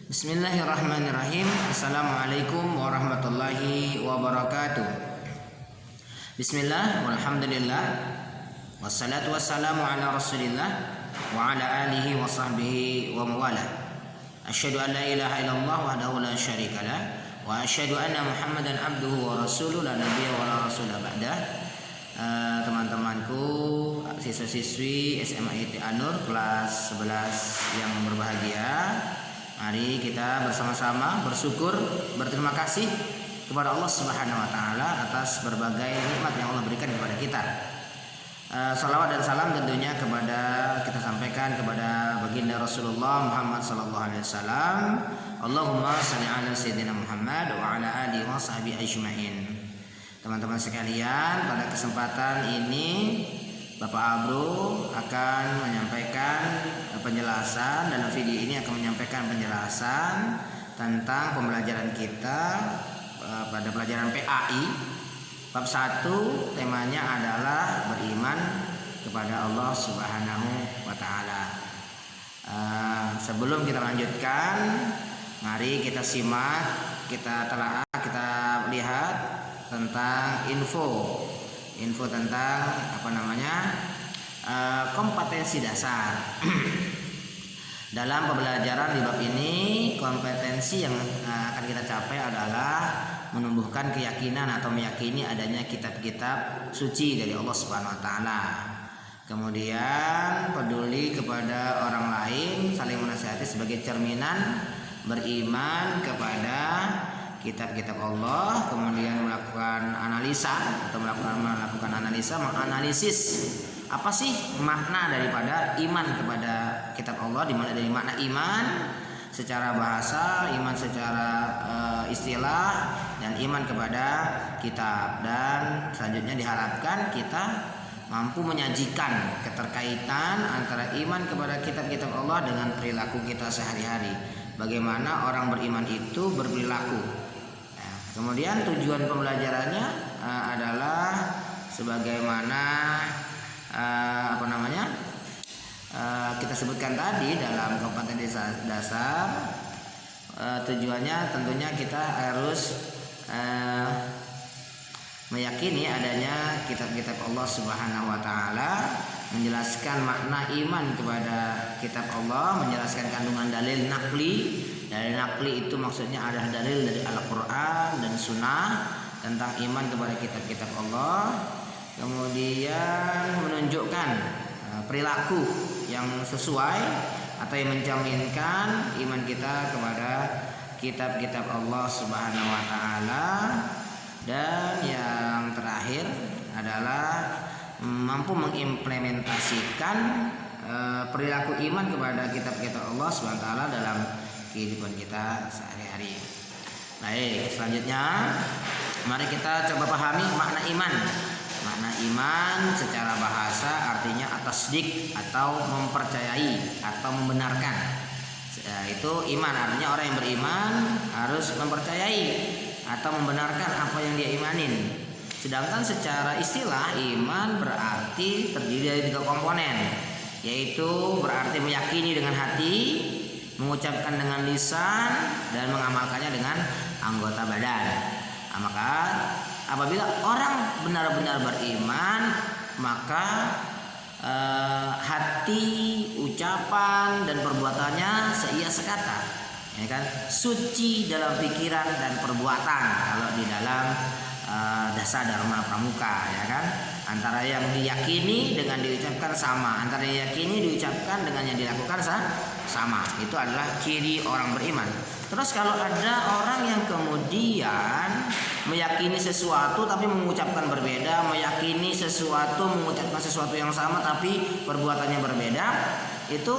Bismillahirrahmanirrahim. Assalamualaikum warahmatullahi wabarakatuh. Bismillah, walhamdulillah, wassalatu wassalamu ala rasulillah wa ala alihi wa sahbihi wa mawala. Asyhadu an la ilaha illallah wahdahu la syarikalah wa asyhadu anna Muhammadan abduhu wa rasuluhu la nabiyya wa la rasula ba'dah. Teman-temanku, siswa-siswi SMA IT An-Nur kelas 11 yang berbahagia, mari kita bersama-sama bersyukur, berterima kasih kepada Allah Subhanahu wa taala atas berbagai nikmat yang Allah berikan kepada kita. Salawat dan salam tentunya kita sampaikan kepada baginda Rasulullah Muhammad sallallahu alaihi wasallam. Allahumma shalli ala sayyidina Muhammad wa ala alihi wa sahbihi ajmain. Teman-teman sekalian, pada kesempatan ini Bapak Abru akan menyampaikan penjelasan, dan video ini akan menyampaikan penjelasan tentang pembelajaran kita pada pelajaran PAI. Bab 1 temanya adalah beriman kepada Allah Subhanahu wa taala. Sebelum kita lanjutkan, mari kita simak, kita telaah, kita lihat tentang info tentang kompetensi dasar. Dalam pembelajaran di bab ini, kompetensi yang akan kita capai adalah menumbuhkan keyakinan atau meyakini adanya kitab-kitab suci dari Allah Subhanahu wa taala. Kemudian peduli kepada orang lain, saling menasihati sebagai cerminan beriman kepada kitab-kitab Allah, kemudian melakukan analisa atau melakukan analisa, menganalisis apa sih makna daripada iman kepada kitab Allah, dimana dari makna iman secara bahasa, iman secara istilah, dan iman kepada kitab. Dan selanjutnya diharapkan kita mampu menyajikan keterkaitan antara iman kepada kitab-kitab Allah dengan perilaku kita sehari-hari. Bagaimana orang beriman itu berperilaku. Kemudian tujuan pembelajarannya adalah sebagaimana kita sebutkan tadi dalam kompetensi dasar. Tujuannya tentunya kita harus meyakini adanya kitab-kitab Allah Subhanahu wa taala, menjelaskan makna iman kepada kitab Allah, menjelaskan kandungan dalil nakli. Dalil nakli itu maksudnya adalah dalil dari Al-Quran dan Sunnah tentang iman kepada kitab-kitab Allah. Kemudian menunjukkan perilaku yang sesuai atau yang mencerminkan iman kita kepada kitab-kitab Allah Subhanahu wa taala. Dan yang terakhir adalah mampu mengimplementasikan perilaku iman kepada kitab-kitab Allah Subhanahu wa taala dalam kehidupan kita sehari-hari. Baik, selanjutnya mari kita coba pahami makna iman. Makna iman secara bahasa artinya at-tasdiq atau mempercayai atau membenarkan. Itu iman, artinya orang yang beriman harus mempercayai atau membenarkan apa yang dia imanin. Sedangkan secara istilah iman berarti terdiri dari 3 komponen, yaitu berarti meyakini dengan hati, mengucapkan dengan lisan, dan mengamalkannya dengan anggota badan. Maka apabila orang benar-benar beriman, maka hati, ucapan, dan perbuatannya seia sekata, ya kan? Suci dalam pikiran dan perbuatan kalau di dalam dasar Dharma Pramuka, ya kan? Antara yang diyakini dengan diucapkan sama, antara yang diyakini diucapkan dengan yang dilakukan sama. Itu adalah ciri orang beriman. Terus kalau ada orang yang kemudian meyakini sesuatu tapi mengucapkan berbeda, meyakini sesuatu mengucapkan sesuatu yang sama tapi perbuatannya berbeda, itu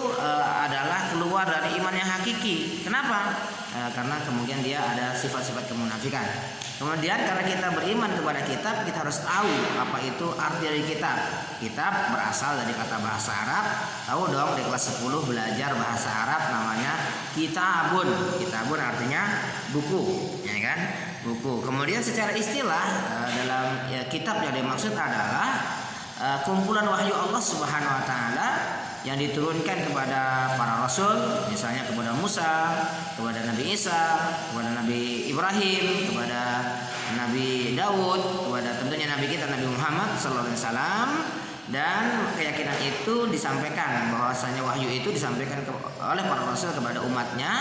adalah keluar dari iman yang hakiki. Kenapa? Karena kemudian dia ada sifat-sifat kemunafikan. Kemudian karena kita beriman kepada kitab, kita harus tahu apa itu arti dari kitab. Kitab berasal dari kata bahasa Arab. Tahu dong, di kelas 10 belajar bahasa Arab namanya kitabun. Kitabun artinya buku, ya kan? Buku. Kemudian secara istilah dalam kitab yang dimaksud adalah kumpulan wahyu Allah Subhanahu wa taala yang diturunkan kepada para rasul, misalnya kepada Musa, kepada Nabi Isa, kepada Nabi Ibrahim, kepada Nabi Daud, kepada tentunya Nabi kita Nabi Muhammad SAW. Dan keyakinan itu disampaikan bahwasanya wahyu itu disampaikan oleh para rasul kepada umatnya,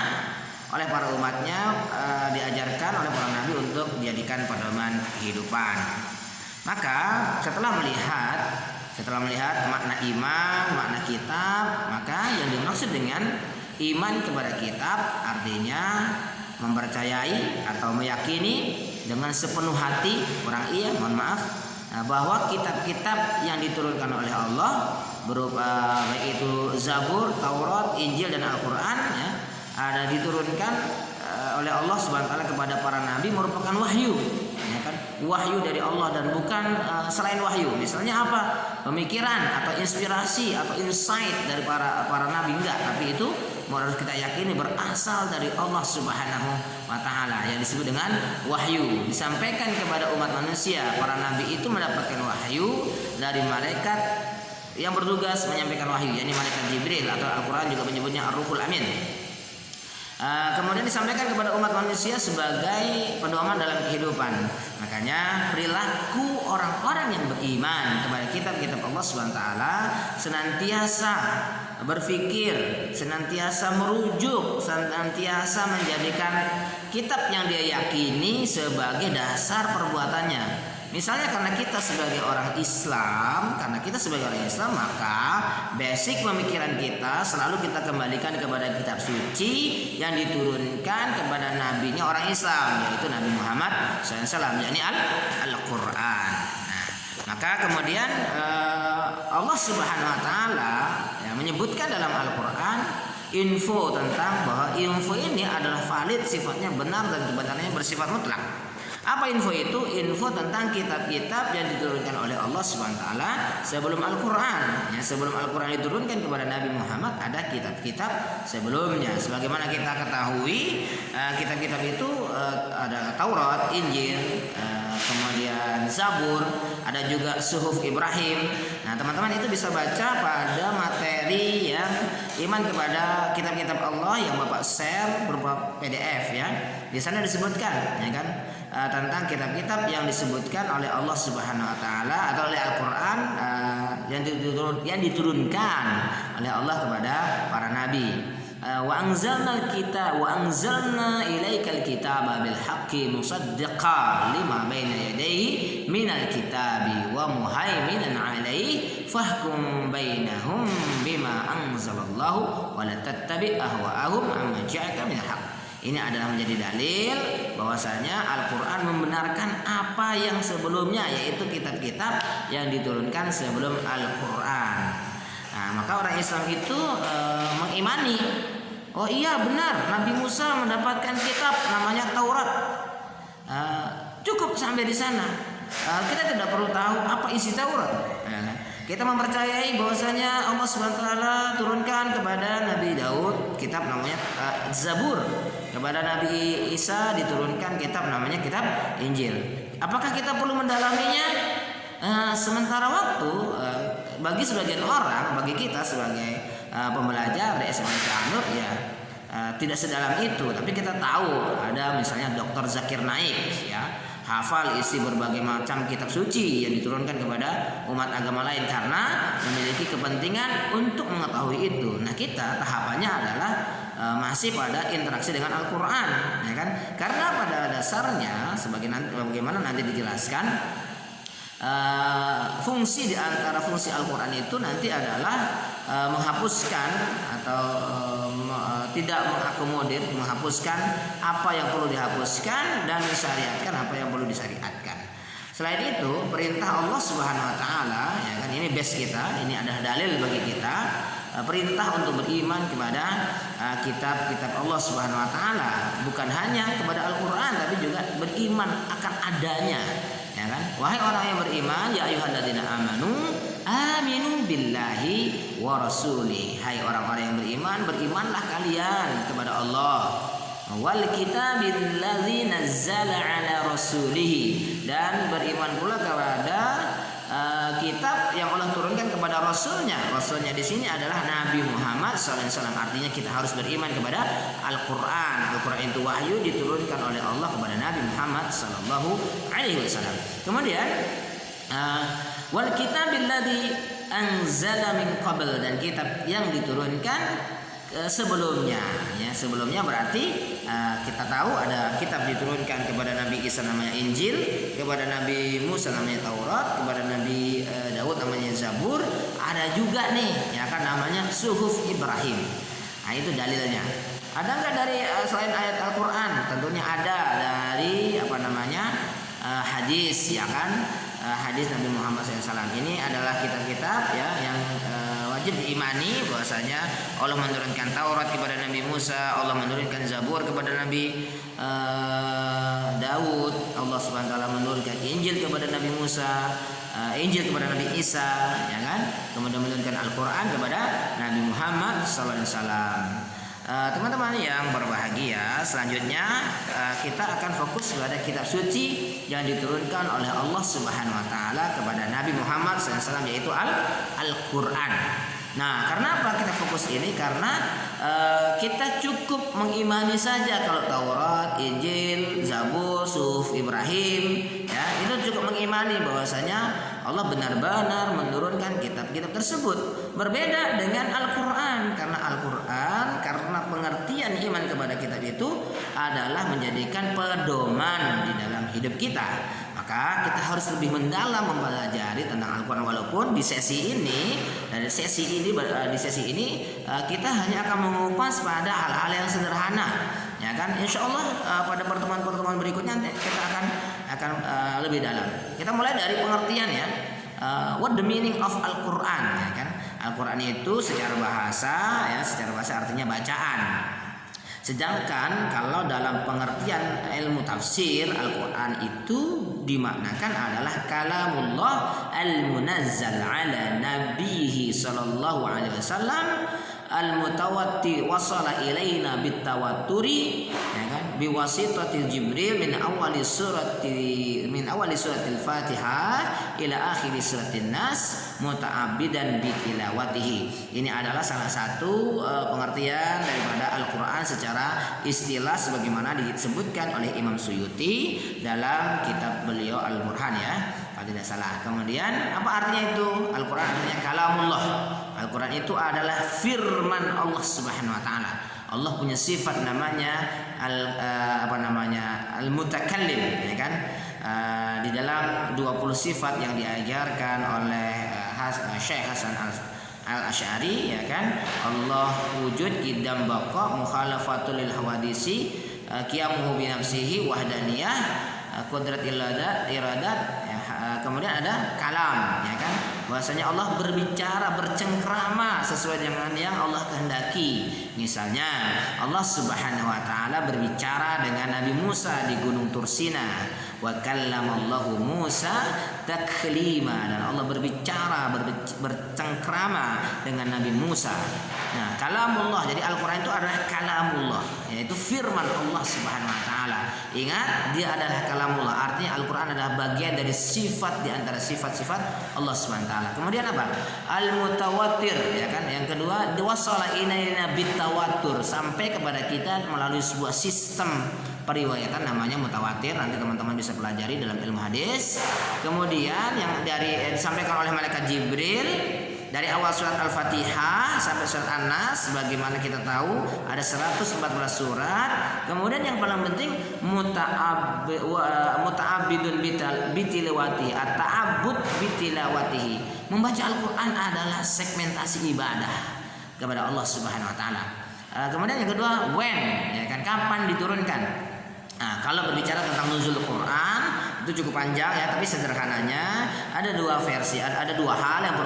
oleh para umatnya diajarkan oleh para nabi untuk dijadikan pedoman kehidupan. Maka setelah melihat makna iman, makna kitab, maka yang dimaksud dengan iman kepada kitab artinya mempercayai atau meyakini dengan sepenuh hati, bahwa kitab-kitab yang diturunkan oleh Allah berupa baik itu Zabur, Taurat, Injil dan Al-Qur'an ya, ada diturunkan oleh Allah Subhanahu wa taala kepada para nabi merupakan wahyu, ya kan? Wahyu dari Allah dan bukan selain wahyu. Misalnya apa? Pemikiran atau inspirasi atau insight dari para nabi, enggak, tapi itu harus kita yakini berasal dari Allah Subhanahu wa taala yang disebut dengan wahyu, disampaikan kepada umat manusia. Para nabi itu mendapatkan wahyu dari malaikat yang bertugas menyampaikan wahyu, yakni malaikat Jibril, atau Al-Qur'an juga menyebutnya Ar-Ruhul Amin. Kemudian disampaikan kepada umat manusia sebagai pedoman dalam kehidupan. Makanya perilaku orang-orang yang beriman kepada kitab-kitab Allah Subhanahu wa taala senantiasa berpikir, senantiasa merujuk, senantiasa menjadikan kitab yang dia yakini sebagai dasar perbuatannya. Misalnya karena kita sebagai orang Islam, maka basic pemikiran kita selalu kita kembalikan kepada kitab suci yang diturunkan kepada nabinya orang Islam, yaitu Nabi Muhammad SAW, yakni Al-Qur'an. Nah, maka kemudian Allah Subhanahu wa taala menyebutkan dalam Al-Qur'an info tentang bahwa info ini adalah valid, sifatnya benar dan kebenarannya bersifat mutlak. Apa info itu? Info tentang kitab-kitab yang diturunkan oleh Allah Subhanahu wa taala sebelum Al-Qur'an. Ya, sebelum Al-Qur'an diturunkan kepada Nabi Muhammad ada kitab-kitab sebelumnya. Sebagaimana kita ketahui, kitab-kitab itu ada Taurat, Injil, kemudian Zabur, ada juga Suhuf Ibrahim. Nah, teman-teman itu bisa baca pada materi yang iman kepada kitab-kitab Allah yang Bapak share berupa PDF ya. Di sana disebutkan, ya kan, tentang kitab-kitab yang disebutkan oleh Allah Subhanahu wa taala atau oleh Al-Qur'an yang diturunkan oleh Allah kepada para nabi. Wa anzalna ilaikal kitaba bil haqqi musaddiqan lima baina yadayhi minal kitabi wa muhaiminan alaihi fahkum bainahum bima anzalallahu wa la tattabi' ahwa'ahum amma ja'aka minal haqq. Ini adalah menjadi dalil bahwasanya Al-Qur'an membenarkan apa yang sebelumnya, yaitu kitab-kitab yang diturunkan sebelum Al-Qur'an. Nah, maka orang Islam itu mengimani, oh iya benar, Nabi Musa mendapatkan kitab namanya Taurat. Cukup sampai di sana. Kita tidak perlu tahu apa isi Taurat. Kita mempercayai bahwasanya Allah Subhanahu wa taala turunkan kepada Nabi Daud kitab namanya Zabur. Kepada Nabi Isa diturunkan kitab namanya kitab Injil. Apakah kita perlu mendalaminya? Sementara waktu bagi sebagian orang, bagi kita sebagai pembelajar di SMA Cianjur ya tidak sedalam itu. Tapi kita tahu ada misalnya Dr. Zakir Naik ya, hafal isi berbagai macam kitab suci yang diturunkan kepada umat agama lain karena memiliki kepentingan untuk mengetahui itu. Nah, kita tahapannya adalah masih pada interaksi dengan Al-Qur'an, ya kan? Karena pada dasarnya sebagaimana nanti dijelaskan, fungsi di antara fungsi Al-Qur'an itu nanti adalah menghapuskan atau tidak mengakomodir, menghapuskan apa yang perlu dihapuskan dan mensyariatkan apa yang perlu disyariatkan. Selain itu, perintah Allah Subhanahu wa taala, ya kan, ini base kita, ini adalah dalil bagi kita, perintah untuk beriman kepada kitab-kitab Allah Subhanahu wa taala, bukan hanya kepada Al-Qur'an tapi juga beriman akan adanya, ya kan? Wahai orang yang beriman, ya ayyuhalladzina amanu aminu billahi wa rasuli. Hai orang-orang yang beriman, berimanlah kalian kepada Allah. Wal kitabil ladzi nazzala ala rasulih, dan beriman pula kepada kitab yang Allah turunkan kepada Rasulnya. Rasulnya di sini adalah Nabi Muhammad SAW. Artinya kita harus beriman kepada Al-Quran. Al-Quran itu wahyu diturunkan oleh Allah kepada Nabi Muhammad SAW. Kemudian wal kitabil ladzi anzala min qabl, dan kitab yang diturunkan sebelumnya. Ya, sebelumnya berarti kita tahu ada kitab diturunkan kepada Nabi Isa namanya Injil, kepada Nabi Musa namanya Taurat, kepada Nabi Daud namanya Zabur. Ada juga nih ya kan namanya Suhuf Ibrahim. Nah itu dalilnya. Ada nggak dari selain ayat Al-Quran? Tentunya ada dari hadis ya kan. Hadis Nabi Muhammad SAW. Ini adalah kitab-kitab ya yang wajib diimani bahwasanya Allah menurunkan Taurat kepada Nabi Musa, Allah menurunkan Zabur kepada Nabi Daud, Allah Subhanahu wa taala menurunkan Injil kepada Nabi Musa, Injil kepada Nabi Isa, ya kan? Kemudian menurunkan Al-Qur'an kepada Nabi Muhammad sallallahu alaihi wasallam. Teman-teman yang berbahagia, selanjutnya kita akan fokus pada kitab suci yang diturunkan oleh Allah Subhanahu wa taala kepada Nabi Muhammad SAW, yaitu Al-Qur'an. Nah, karena apa kita fokus ini? Karena kita cukup mengimani saja kalau Taurat, Injil, Zabur, Suhuf Ibrahim, ya, itu cukup mengimani bahwasanya Allah benar-benar menurunkan kitab-kitab tersebut. Berbeda dengan Al-Quran, karena Al-Quran karena pengertian iman kepada kitab itu adalah menjadikan pedoman di dalam hidup kita. Maka kita harus lebih mendalam mempelajari tentang Al-Quran, walaupun di sesi ini kita hanya akan mengupas pada hal-hal yang sederhana, ya kan? Insya Allah pada pertemuan-pertemuan berikutnya kita akan lebih dalam. Kita mulai dari pengertian ya. What the meaning of Al-Quran, ya kan? Al-Quran itu secara bahasa artinya bacaan. Sedangkan kalau dalam pengertian ilmu tafsir, Al-Quran itu dimaknakan adalah kalamullah al-munazzal ala nabihi sallallahu alaihi wasallam al-mutawattir wasala ilaina bitawatturi, ya kan, biwasitatil Jibril min awali suratil Fatihah ila akhir suratin Nas muta'abbidan bi tilawatihi. Ini adalah salah satu pengertian daripada Al-Qur'an secara istilah sebagaimana disebutkan oleh Imam Suyuti dalam kitab beliau Al-Burhan, ya, kalau tidak salah. Kemudian apa artinya itu? Al-Qur'an artinya kalamullah. Al-Quran itu adalah firman Allah Subhanahu wa taala. Allah punya sifat namanya al-mutakallim, ya kan? Di dalam 20 sifat yang diajarkan oleh Syekh Hasan Al-Asy'ari, ya kan? Allah wujud, idam baqa, mukhalafatul lil hawadisi, qiyamuhu bi nafsihi, wahdaniyah, qudrat iradat, ya, kemudian ada kalam, ya kan? Bahwasanya Allah berbicara, bercengkrama sesuai dengan yang Allah kehendaki. Misalnya Allah Subhanahu wa taala berbicara dengan Nabi Musa di Gunung Tursina. Wa kallamallahu Musa taklima, dan Allah berbicara, bercengkrama dengan Nabi Musa. Nah, kalamullah, jadi Al-Qur'an itu adalah kalamullah, yaitu firman Allah Subhanahu wa taala. Ingat, dia adalah kalamullah, artinya Al-Qur'an adalah bagian dari sifat di antara sifat-sifat Allah Subhanahu wa taala. Kemudian apa? Al-mutawattir, ya kan? Yang kedua, wasala ilaina bitawattur, sampai kepada kita melalui sebuah sistem periwayatan namanya mutawatir. Nanti teman-teman bisa pelajari dalam ilmu hadis. Kemudian yang disampaikan oleh malaikat Jibril dari awal surat Al-Fatihah sampai surat An-Nas, sebagaimana kita tahu ada 114 surat. Kemudian yang paling penting muta'abbidun bitilawati, at-ta'abbud bitilawatihi. Membaca Al-Qur'an adalah segmentasi ibadah kepada Allah Subhanahu wa taala. Kemudian yang kedua, when, ya kan, kapan diturunkan. Nah, kalau berbicara tentang nuzul Quran itu cukup panjang, ya, tapi sederhananya ada dua versi, ada dua hal yang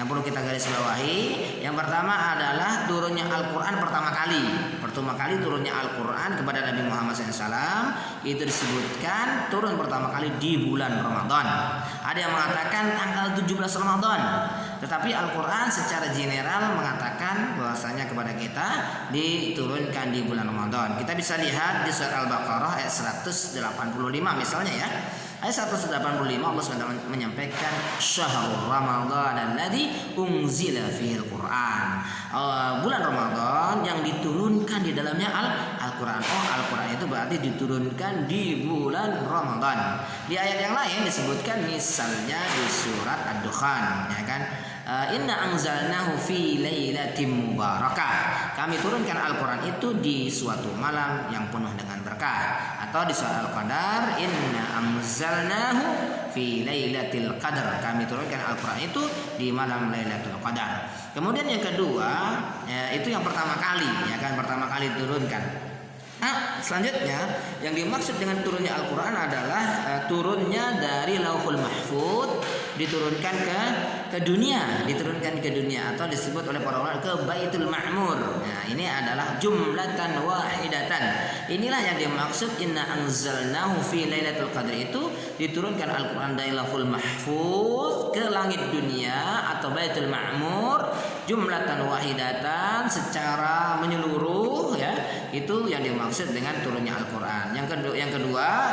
perlu kita garis bawahi. Yang pertama adalah turunnya Al-Quran pertama kali turunnya Al-Quran kepada Nabi Muhammad SAW itu disebutkan turun pertama kali di bulan Ramadan. Ada yang mengatakan tanggal 17 Ramadan, tetapi Al-Quran secara general mengatakan bahwasanya kepada kita diturunkan di bulan Ramadan. Kita bisa lihat di surat Al-Baqarah ayat 185 misalnya, ya. Ayat 185 Allah SWT menyampaikan syahrul ramadhan alladzi unzila fihil Qur'an. Bulan Ramadan yang diturunkan di dalamnya Al-Qur'an. Al-Qur'an itu berarti diturunkan di bulan Ramadan. Di ayat yang lain disebutkan misalnya di surat Ad-Dukhan, ya kan? Inna anzalnahu fi lailatin mubarakah. Kami turunkan Al-Qur'an itu di suatu malam yang penuh dengan berkah. Atau di surat Al-Qadar, inna anzalnahu fi lailatul qadar. Kami turunkan Al-Qur'an itu di malam Lailatul Qadar. Kemudian yang kedua, itu yang pertama kali, ya kan, pertama kali diturunkan. Selanjutnya yang dimaksud dengan turunnya Al-Quran adalah turunnya dari Lauhul Mahfuz diturunkan ke dunia, atau disebut oleh para ulama ke Baitul Ma'mur. Nah, ini adalah jumlatan wahidatan. Inilah yang dimaksud inna anzalnahu fi lailatul qadr, itu diturunkan Al-Quran dari Lauhul Mahfuz ke langit dunia atau Baitul Ma'mur jumlatan wahidatan, secara menyeluruh, ya. Itu yang dimaksud dengan turunnya Al-Quran. Yang kedua,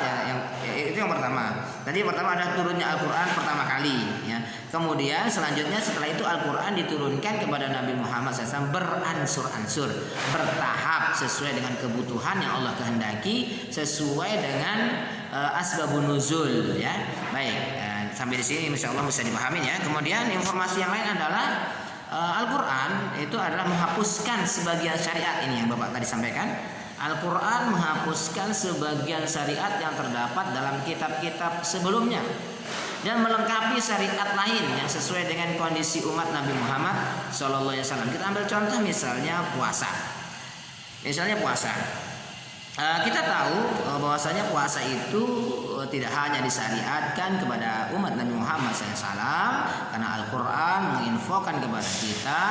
itu yang pertama. Tadi pertama adalah turunnya Al-Quran pertama kali, ya. Kemudian selanjutnya setelah itu Al-Quran diturunkan kepada Nabi Muhammad SAW beransur-ansur, bertahap sesuai dengan kebutuhan yang Allah kehendaki, sesuai dengan asbabun nuzul, ya. Baik, sampai di sini insya Allah bisa dipahami, ya. Kemudian informasi yang lain adalah Al-Quran itu adalah menghapuskan sebagian syariat ini yang Bapak tadi sampaikan. Al-Quran menghapuskan sebagian syariat yang terdapat dalam kitab-kitab sebelumnya dan melengkapi syariat lain yang sesuai dengan kondisi umat Nabi Muhammad SAW. Kita ambil contoh misalnya puasa. Kita tahu bahwasanya puasa itu tidak hanya disyariatkan kepada umat Nabi Muhammad SAW, karena Al-Quran menginfokan kepada kita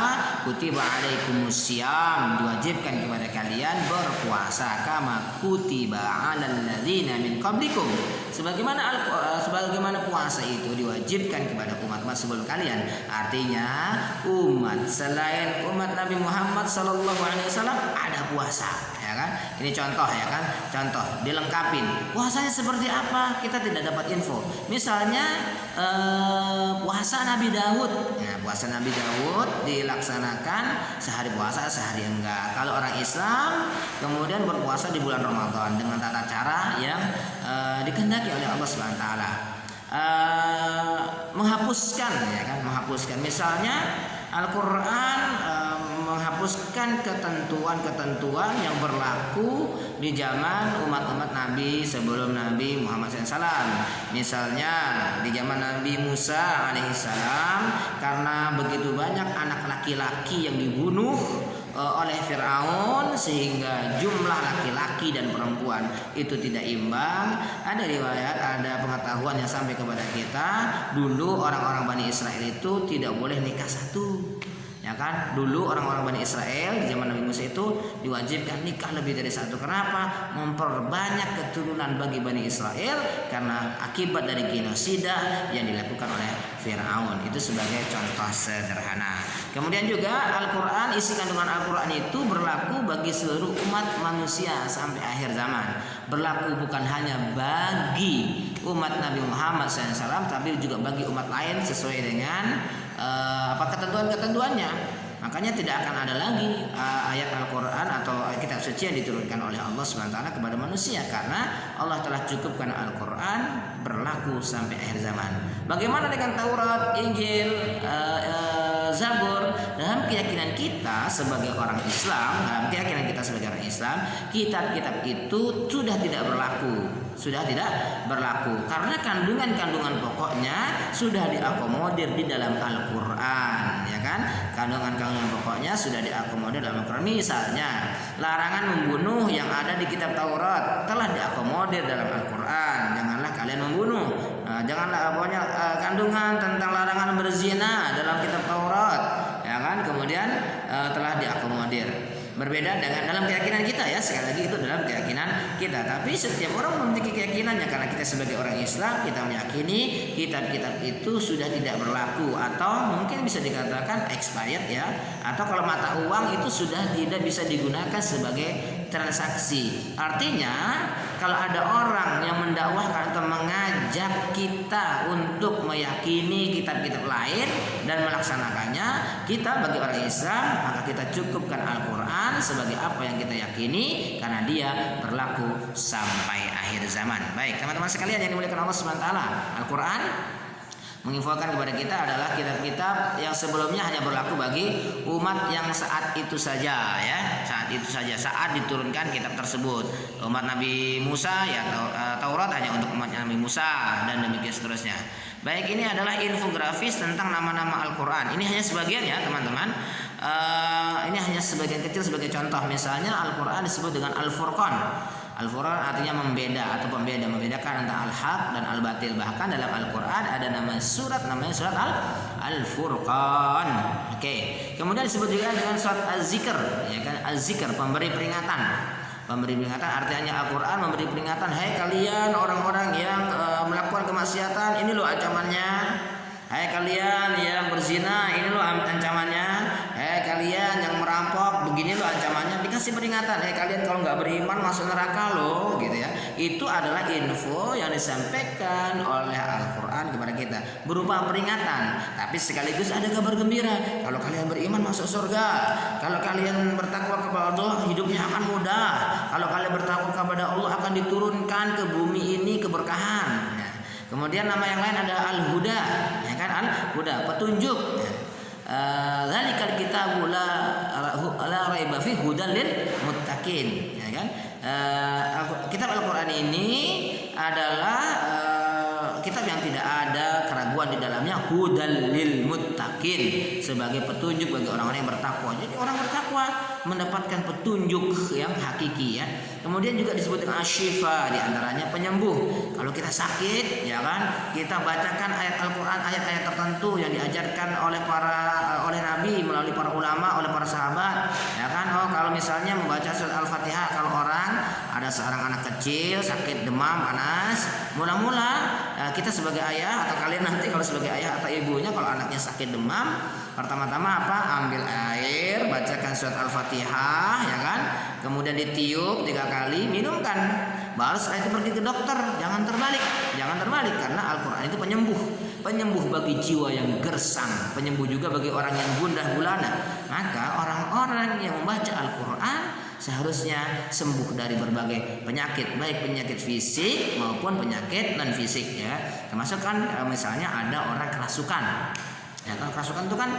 kutiba alaikumusiyam, diwajibkan kepada kalian berpuasa kama kutiba alal ladzina min qablikum, sebagaimana puasa itu diwajibkan kepada umat-umat sebelum kalian. Artinya umat selain umat Nabi Muhammad SAW ada puasa, ya kan? Ini contoh, ya kan? Contoh dilengkapin. Puasanya seperti apa? Kita tidak dapat info. Misalnya puasa Nabi Daud. Nah, puasa Nabi Daud dilaksanakan sehari puasa, sehari enggak. Kalau orang Islam kemudian berpuasa di bulan Ramadan dengan tata cara yang dikehendaki oleh Allah Subhanahu wa taala. Menghapuskan, ya kan? Menghapuskan. Misalnya Al-Quran menghapuskan ketentuan-ketentuan yang berlaku di zaman umat-umat Nabi sebelum Nabi Muhammad SAW. Misalnya di zaman Nabi Musa alaihissalam, karena begitu banyak anak laki-laki yang dibunuh oleh Fir'aun sehingga jumlah laki-laki dan perempuan itu tidak imbang. Ada riwayat, ada pengetahuan yang sampai kepada kita, dulu orang-orang Bani Israel itu tidak boleh nikah satu, ya kan? Dulu orang-orang Bani Israel di zaman Nabi Musa itu diwajibkan nikah lebih dari satu. Kenapa? Memperbanyak keturunan bagi Bani Israel karena akibat dari genosida yang dilakukan oleh Fir'aun. Itu sebagai contoh sederhana. Kemudian juga Al-Quran, isi kandungan Al-Quran itu berlaku bagi seluruh umat manusia sampai akhir zaman. Berlaku bukan hanya bagi umat Nabi Muhammad SAW, tapi juga bagi umat lain sesuai dengan ketentuan-ketentuannya. Makanya tidak akan ada lagi ayat Al-Quran atau kitab suci yang diturunkan oleh Allah SWT kepada manusia, karena Allah telah cukupkan Al-Quran berlaku sampai akhir zaman. Bagaimana dengan Taurat, Injil, Zabur? Dalam keyakinan kita sebagai orang Islam, kitab-kitab itu sudah tidak berlaku karena kandungan-kandungan pokoknya sudah diakomodir di dalam Al-Quran, ya kan? Kandungan-kandungan pokoknya sudah diakomodir dalam Al-Quran. Misalnya larangan membunuh yang ada di kitab Taurat telah diakomodir dalam Al-Quran. Janganlah kalian membunuh. Kandungan tentang larangan berzina dalam kitab Taurat, ya kan? Kemudian telah diakomodir. Berbeda dengan dalam keyakinan kita, ya, sekali lagi itu dalam keyakinan kita. Tapi setiap orang memiliki keyakinannya, karena kita sebagai orang Islam kita meyakini kitab-kitab itu sudah tidak berlaku atau mungkin bisa dikatakan expired, ya. Atau kalau mata uang itu sudah tidak bisa digunakan sebagai transaksi. Artinya kalau ada orang yang mendakwahkan atau mengajak kita untuk meyakini kitab-kitab lain dan melaksanakannya, kita bagi orang Islam maka kita cukupkan Al-Quran sebagai apa yang kita yakini, karena dia berlaku sampai akhir zaman. Baik teman-teman sekalian yang dimuliakan Allah Subhanahu wa taala, Al-Quran menginfokan kepada kita adalah kitab-kitab yang sebelumnya hanya berlaku bagi umat yang saat itu saja, ya, saat diturunkan kitab tersebut. Umat Nabi Musa, ya, Taurat hanya untuk umat Nabi Musa dan demikian seterusnya. Baik, ini adalah infografis tentang nama-nama Al-Quran. Ini hanya sebagian, ya teman-teman. Ini hanya sebagian kecil sebagai contoh. Misalnya Al-Quran disebut dengan Al-Furqan. Al-Furqan artinya membeda atau pembeda, membedakan antara al-haq dan al-batil. Bahkan dalam Al-Quran ada namanya surat Al-Furqan. Oke. Kemudian disebut juga dengan surat Az-Zikr, ya kan? Az-Zikr, pemberi peringatan. Pemberi peringatan artinya Al-Quran memberi peringatan, hai kalian orang-orang yang melakukan kemaksiatan, ini loh ancamannya. Hai kalian yang berzina, ini loh ancamannya. Hai kalian yang merampok, begini loh ancamannya. Dikasih peringatan. Hai kalian kalau nggak beriman masuk neraka loh, gitu ya. Itu adalah info yang disampaikan oleh Al-Quran kepada kita berupa peringatan. Tapi sekaligus ada kabar gembira. Kalau kalian beriman masuk surga. Kalau kalian bertakwa kepada Allah, hidupnya akan mudah. Kalau kalian bertakwa kepada Allah, akan diturunkan ke bumi ini keberkahan. Kemudian nama yang lain ada Al-Huda, ya kan? Al-Huda, petunjuk. Dzalikal kitabu la raiba fi hudal lil muttaqin, ya kan? Kitab Al-Qur'an ini adalah kitab yang tidak ada keraguan di dalamnya, hudal lil muttaqin, sebagai petunjuk bagi orang-orang yang bertakwa. Jadi orang bertakwa mendapatkan petunjuk yang hakiki, ya. Kemudian juga disebut dengan asyifa, di antaranya penyembuh. Kalau kita sakit, ya kan, kita bacakan ayat Al-Qur'an, ayat-ayat tertentu yang diajarkan oleh Nabi melalui para ulama, oleh para sahabat, ya kan. Oh, kalau misalnya membaca surat Al-Fatihah, kalau orang ada seorang anak kecil sakit demam panas, mula-mula kita sebagai ayah atau kalian nanti kalau sebagai ayah atau ibunya, kalau anaknya sakit demam, pertama-tama apa? Ambil air, bacakan surat Al-Fatihah, ya kan? Kemudian ditiup 3 kali, minumkan. Baru setelah itu pergi ke dokter. Jangan terbalik karena Al-Quran itu penyembuh bagi jiwa yang gersang, penyembuh juga bagi orang yang gundah gulana. Maka orang-orang yang membaca Al-Quran seharusnya sembuh dari berbagai penyakit, baik penyakit fisik maupun penyakit non fisik, ya. Termasuk kan misalnya ada orang kerasukan. Ya, kalau kerasukan itu kan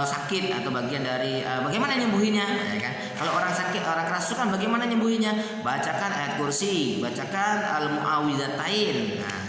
sakit atau bagian dari bagaimana nyembuhinya, ya kan? Kalau orang sakit, orang kerasukan, bagaimana nyembuhinya? Bacakan ayat kursi, bacakan al-muawwidzatain. Nah,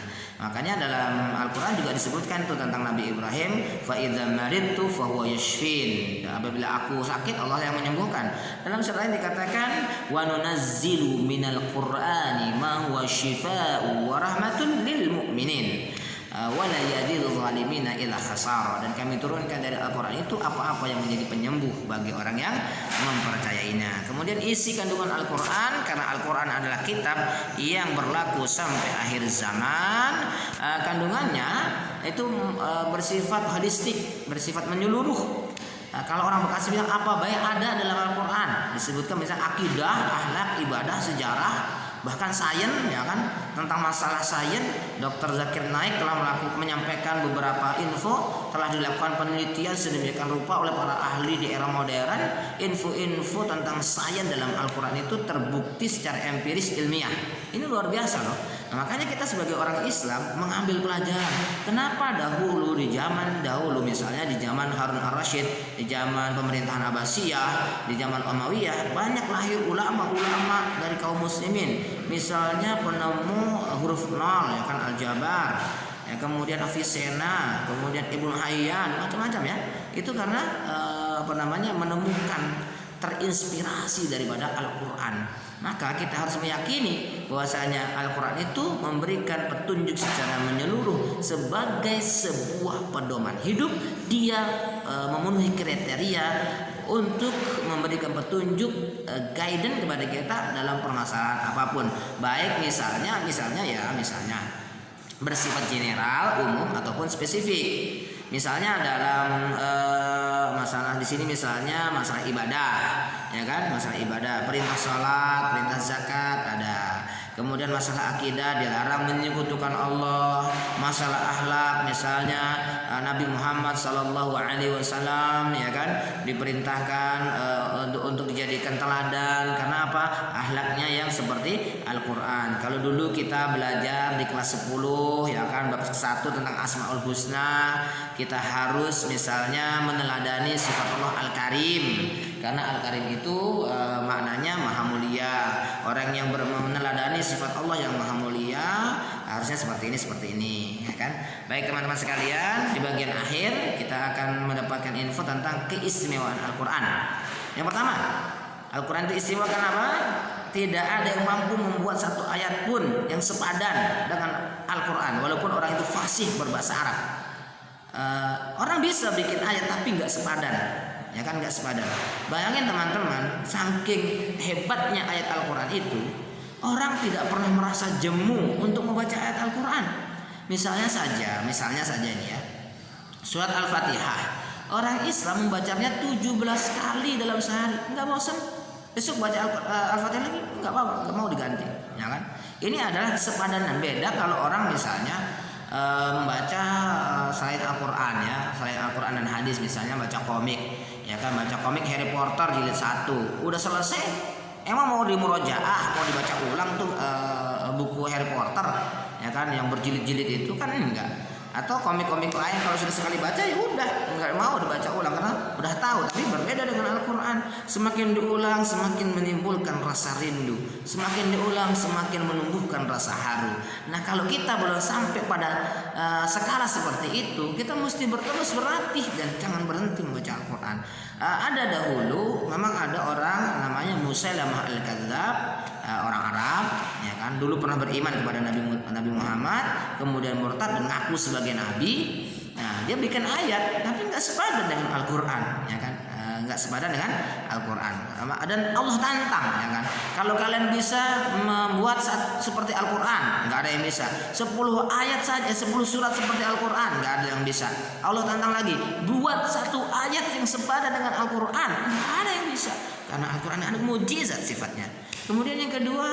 makanya dalam Al-Quran juga disebutkan tuh tentang Nabi Ibrahim, fa idza maridtu fa huwa yashfin. Apabila aku sakit, Allah yang menyembuhkan. Dalam surat lain dikatakan wa nunazzilu minal qur'ani ma huwa syifaa'un wa rahmatun lil mu'minin wala yazidul zalimina illa khasara. Dan kami turunkan dari Al-Quran itu apa-apa yang menjadi penyembuh bagi orang yang mempercayainya. Kemudian isi kandungan Al-Quran, karena Al-Quran adalah kitab yang berlaku sampai akhir zaman, kandungannya itu bersifat holistik, bersifat menyeluruh. Kalau orang Bekasi bilang apa baik ada dalam Al-Quran, disebutkan misalnya akidah, akhlak, ibadah, sejarah, bahkan sains, ya kan, tentang masalah sains. Dr. Zakir Naik telah menyampaikan beberapa info, telah dilakukan penelitian sedemikian rupa oleh para ahli di era modern. Info-info tentang sains dalam Al-Quran itu terbukti secara empiris ilmiah. Ini luar biasa loh. Nah, makanya kita sebagai orang Islam mengambil pelajaran. Kenapa di zaman dahulu, misalnya di zaman Harun ar-Rasyid, di zaman pemerintahan Abbasiyah, di zaman Umayyah, banyak lahir ulama-ulama dari kaum muslimin. Misalnya penemu huruf nol, ya kan, Al-Jabar, ya, kemudian Avicenna, kemudian Ibnu Hayyan, macam-macam, ya. Itu karena menemukan, terinspirasi daripada Al-Quran. Maka kita harus meyakini bahwasanya Al-Quran itu memberikan petunjuk secara menyeluruh sebagai sebuah pedoman hidup. Dia memenuhi kriteria untuk memberikan petunjuk, guidance kepada kita dalam permasalahan apapun. Baik misalnya bersifat general, umum ataupun spesifik. Misalnya dalam masalah di sini, misalnya masalah ibadah. ya kan, masalah ibadah, perintah salat, perintah zakat ada. Kemudian masalah akidah dilarang menyekutukan Allah, masalah akhlak misalnya Nabi Muhammad sallallahu alaihi wasallam ya kan diperintahkan untuk dijadikan teladan karena apa? Akhlaknya yang seperti Al-Qur'an. Kalau dulu kita belajar di kelas 10 ya kan bab 1 tentang Asmaul Husna, kita harus misalnya meneladani sifat Allah Al-Karim. Karena Al-Karim itu maknanya maha mulia. Orang yang meneladani sifat Allah yang maha mulia harusnya seperti ini ya kan. Baik teman-teman sekalian, di bagian akhir kita akan mendapatkan info tentang keistimewaan Al-Qur'an. Yang pertama, Al-Qur'an itu istimewa kenapa? Tidak ada yang mampu membuat satu ayat pun yang sepadan dengan Al-Qur'an walaupun orang itu fasih berbahasa Arab. Orang bisa bikin ayat tapi nggak sepadan, ya kan, nggak sepadan. Bayangin teman-teman, saking hebatnya ayat Al-Qur'an itu, orang tidak pernah merasa jemu untuk membaca ayat Al-Qur'an. Misalnya saja ini ya, surat Al-Fatihah. Orang Islam membacanya 17 kali dalam sehari, nggak bosan. Besok baca Al-Fatihah lagi, nggak apa-apa, nggak mau diganti, ya kan? Ini adalah kesepadanan. Beda kalau orang misalnya membaca selain Al-Quran ya, selain Al-Quran dan hadis, misalnya baca komik ya kan, baca komik Harry Potter jilid 1 udah selesai, emang mau dimurojaah, mau dibaca ulang tuh buku Harry Potter ya kan yang berjilid-jilid itu kan enggak. Atau komik-komik lain kalau sudah sekali baca ya udah nggak mau dibaca ulang karena udah tahu. Tapi berbeda dengan Al-Quran, semakin diulang semakin menimbulkan rasa rindu, semakin diulang semakin menumbuhkan rasa haru. Nah kalau kita belum sampai pada skala seperti itu, kita mesti terus berlatih dan jangan berhenti membaca Al-Quran. Ada dahulu memang ada orang namanya Musailamah Al-Kadzab, orang Arab ya kan, dulu pernah beriman kepada Nabi Muhammad, kemudian murtad dan ngaku sebagai nabi. Nah, dia bikin ayat tapi nggak sepadan dengan Al-Qur'an ya kan, nggak sepadan dengan Al-Qur'an. Dan Allah tantang ya kan, kalau kalian bisa membuat seperti Al-Qur'an, nggak ada yang bisa. 10 ayat saja, 10 surat seperti Al-Qur'an, nggak ada yang bisa. Allah tantang lagi, buat satu ayat yang sepadan dengan Al-Qur'an, nggak ada yang bisa. Karena Al-Quran ada mujizat sifatnya. Kemudian yang kedua,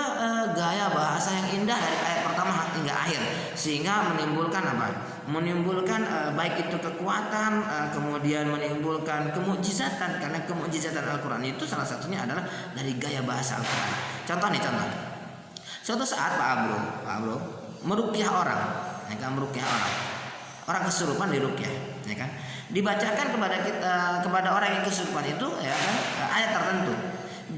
gaya bahasa yang indah dari ayat pertama hingga akhir, sehingga menimbulkan apa? Menimbulkan baik itu kekuatan, kemudian menimbulkan kemujizatan. Karena kemujizatan Al-Quran itu salah satunya adalah dari gaya bahasa Al-Quran. Contoh. Suatu saat Pak Abro meruqyah orang, ya kan, orang kesurupan diruqyah, ya kan, dibacakan kepada orang yang kesurupan itu ya kan, ayat tertentu.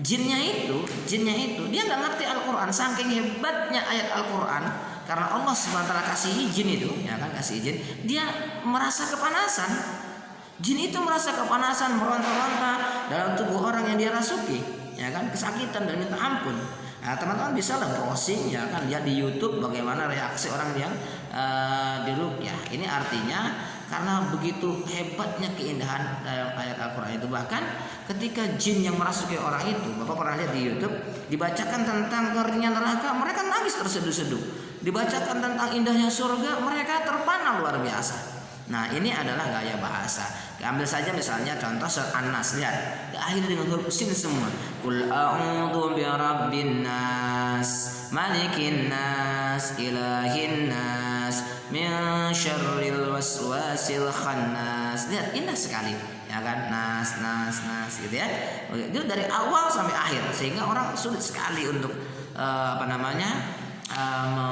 Jinnya itu dia nggak ngerti Al-Quran, saking hebatnya ayat Al-Quran. Karena Allah SWT kasih izin itu, ya kan, kasih izin, dia merasa kepanasan. Jin itu merasa kepanasan, meronta-ronta dalam tubuh orang yang dia rasuki, ya kan, kesakitan dan minta ampun. Nah, teman-teman bisa lah browsing ya kan, lihat di YouTube bagaimana reaksi orang yang diruqyah. Ini artinya karena begitu hebatnya keindahan dalam ayat Al-Quran itu. Bahkan ketika jin yang merasuki orang itu, Bapak pernah lihat di YouTube, dibacakan tentang ngerinya neraka, mereka nangis terseduh-seduh. Dibacakan tentang indahnya surga, mereka terpana luar biasa. Nah, ini adalah gaya bahasa. Ambil saja misalnya contoh surat An-Nas, lihat, diakhiri dengan huruf sin semua. Qul a'udzu birabbin nas, malikin nas, ilahin nas, min syarril waswasil khannas. Lihat, indah sekali, ya kan? Nas gitu ya. Itu dari awal sampai akhir, sehingga orang sulit sekali untuk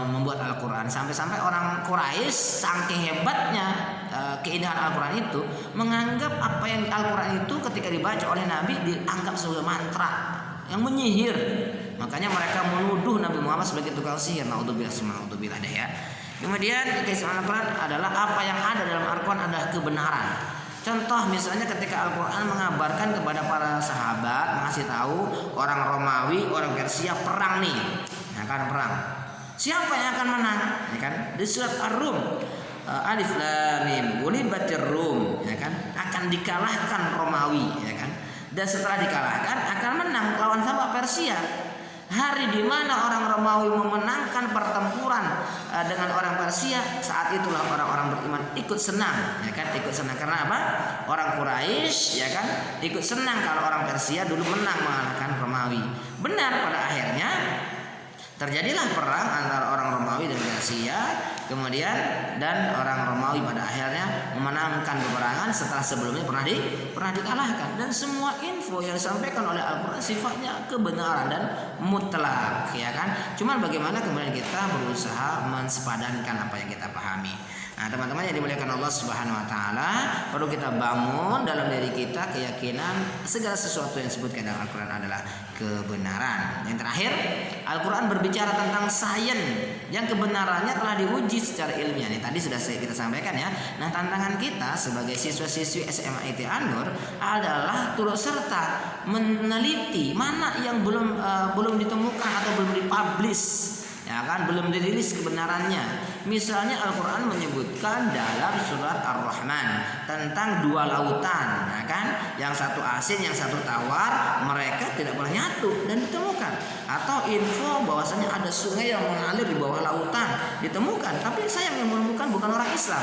membuat Al-Quran. Sampai-sampai orang Quraisy saking hebatnya keindahan Al-Quran itu, menganggap apa yang Al-Quran itu ketika dibaca oleh Nabi dianggap sebagai mantra yang menyihir. Makanya mereka menuduh Nabi Muhammad sebagai tukang sihir. Naudzubillah deh ya. Kemudian keistimewaan Al-Quran adalah apa yang ada dalam Al-Quran adalah kebenaran. Contoh misalnya ketika Al-Quran mengabarkan kepada para sahabat, mengasih tahu orang Romawi, orang Persia perang nih, ya kan, perang. Siapa yang akan menang? Ya kan? Di surat Ar-Rum, Alif Lam Mim, ghulibatir Rum, ya kan? Akan dikalahkan Romawi, ya kan? Dan setelah dikalahkan akan menang lawan sama Persia. Hari di mana orang Romawi memenangkan pertempuran dengan orang Persia, saat itulah orang-orang beriman ikut senang, ya kan? Ikut senang karena apa? Orang Quraisy, ya kan? Ikut senang kalau orang Persia dulu menang mengalahkan Romawi. Benar, pada akhirnya terjadilah perang antara orang Romawi dan Persia, kemudian dan orang Romawi pada akhirnya memenangkan peperangan setelah sebelumnya pernah dikalahkan. Dan semua info yang disampaikan oleh Al-Quran sifatnya kebenaran dan mutlak, ya kan? Cuman bagaimana kemudian kita berusaha mensepadankan apa yang kita pahami. Nah, teman-teman yang dimuliakan Allah Subhanahu wa taala, perlu kita bangun dalam diri kita keyakinan segala sesuatu yang disebutkan dalam Al-Qur'an adalah kebenaran. Yang terakhir, Al-Qur'an berbicara tentang sains yang kebenarannya telah diuji secara ilmiah. Ini tadi sudah kita sampaikan, ya. Nah, tantangan kita sebagai siswa-siswi SMA IT An-Nur adalah turut serta meneliti mana yang belum ditemukan atau belum dipublish, ya kan, belum dirilis kebenarannya. Misalnya Al-Quran menyebutkan dalam surat Ar-Rahman tentang dua lautan, ya kan, yang satu asin, yang satu tawar, mereka tidak pernah nyatu dan ditemukan. Atau info bahwasanya ada sungai yang mengalir di bawah lautan ditemukan, tapi sayang yang menemukan bukan orang Islam.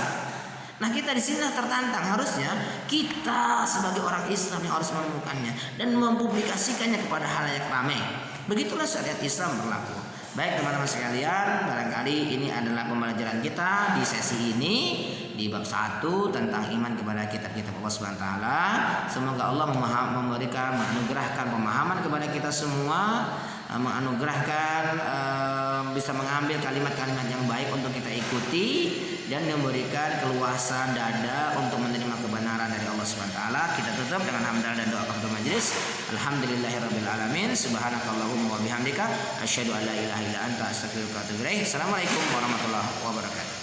Nah, kita di sini tertantang, harusnya kita sebagai orang Islam yang harus menemukannya dan mempublikasikannya kepada halayak ramai. Begitulah syariat Islam berlaku. Baik teman-teman sekalian, barangkali ini adalah pembelajaran kita di sesi ini di bab 1 tentang iman kepada kitab-kitab Allah Subhanahu wa taala. Semoga Allah menganugerahkan pemahaman kepada kita semua, menganugerahkan bisa mengambil kalimat-kalimat yang baik untuk kita ikuti dan memberikan keluasan dada untuk menerima kebenaran dari Allah Subhanahu wa taala. Kita tutup dengan hamdalah dan doa kafaratul majelis. Alhamdulillahirabbil alamin. Subhanakallahumma wa bihamdika asyhadu an la ilaha illa anta astaghfiruka wa atubu ilaik. Assalamualaikum warahmatullahi wabarakatuh.